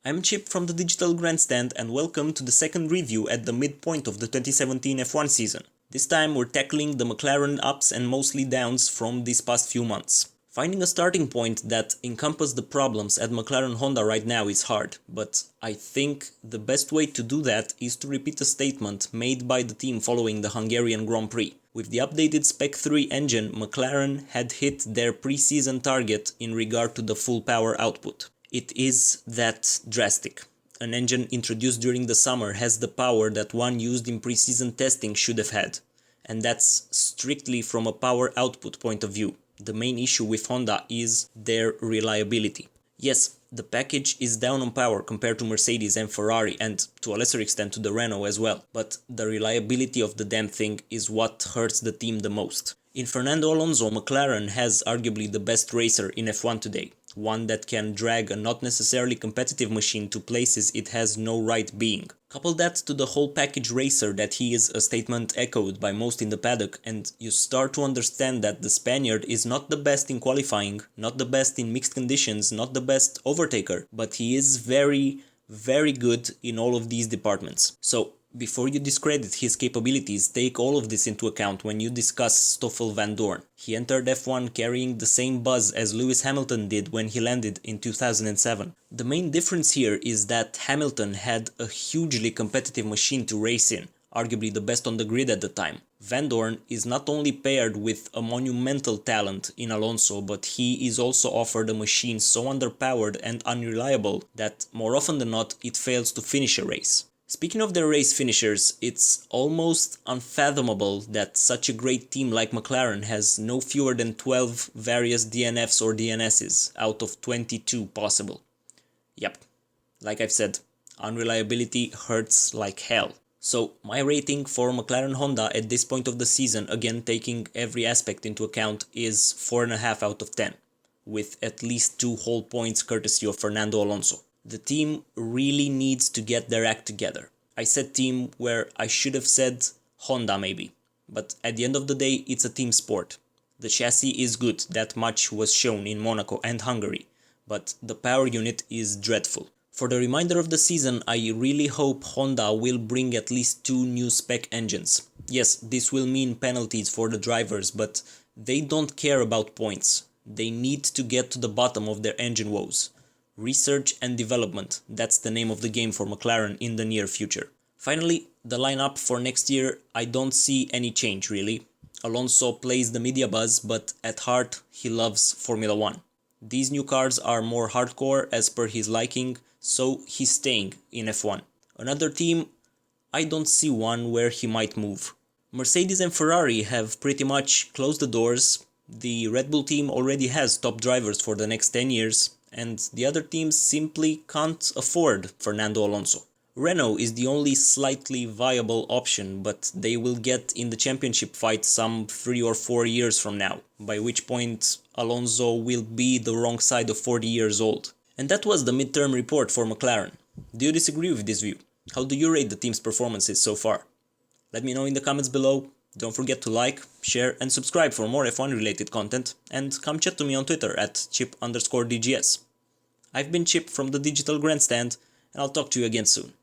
I'm Chip from the Digital Grandstand and welcome to the second review at the midpoint of the 2017 F1 season. This time we're tackling the McLaren ups and mostly downs from these past few months. Finding a starting point that encompasses the problems at McLaren-Honda right now is hard, but I think the best way to do that is to repeat a statement made by the team following the Hungarian Grand Prix. With the updated Spec 3 engine, McLaren had hit their pre-season target in regard to the full power output. It is that drastic. An engine introduced during the summer has the power that one used in pre-season testing should have had, and that's strictly from a power output point of view. The main issue with Honda is their reliability. Yes, the package is down on power compared to Mercedes and Ferrari and to a lesser extent to the Renault as well, but the reliability of the damn thing is what hurts the team the most. In Fernando Alonso, McLaren has arguably the best racer in F1 today, one that can drag a not necessarily competitive machine to places it has no right being. Couple that to the whole package racer that he is, a statement echoed by most in the paddock, and you start to understand that the Spaniard is not the best in qualifying, not the best in mixed conditions, not the best overtaker, but he is very, very good in all of these departments. So, before you discredit his capabilities, take all of this into account when you discuss Stoffel Van Dorn. He entered F1 carrying the same buzz as Lewis Hamilton did when he landed in 2007. The main difference here is that Hamilton had a hugely competitive machine to race in, arguably the best on the grid at the time. Van Dorn is not only paired with a monumental talent in Alonso, but he is also offered a machine so underpowered and unreliable that more often than not it fails to finish a race. Speaking of their race finishers, it's almost unfathomable that such a great team like McLaren has no fewer than 12 various DNFs or DNSs out of 22 possible. Yep, like I've said, unreliability hurts like hell. So my rating for McLaren-Honda at this point of the season, again taking every aspect into account, is 4.5 out of 10, with at least 2 whole points courtesy of Fernando Alonso. The team really needs to get their act together. I said team where I should have said Honda maybe, but at the end of the day it's a team sport. The chassis is good, that much was shown in Monaco and Hungary, but the power unit is dreadful. For the remainder of the season I really hope Honda will bring at least 2 new spec engines. Yes, this will mean penalties for the drivers, but they don't care about points. They need to get to the bottom of their engine woes. Research and development, that's the name of the game for McLaren in the near future. Finally, the lineup for next year, I don't see any change really. Alonso plays the media buzz, but at heart he loves Formula 1. These new cars are more hardcore as per his liking, so he's staying in F1. Another team, I don't see one where he might move. Mercedes and Ferrari have pretty much closed the doors. The Red Bull team already has top drivers for the next 10 years. And the other teams simply can't afford Fernando Alonso. Renault is the only slightly viable option, but they will get in the championship fight some 3 or 4 years from now, by which point Alonso will be the wrong side of 40 years old. And that was the midterm report for McLaren. Do you disagree with this view? How do you rate the team's performances so far? Let me know in the comments below. Don't forget to like, share and subscribe for more F1 related content, and come chat to me on Twitter at Chip_DGS. I've been Chip from the Digital Grandstand, and I'll talk to you again soon.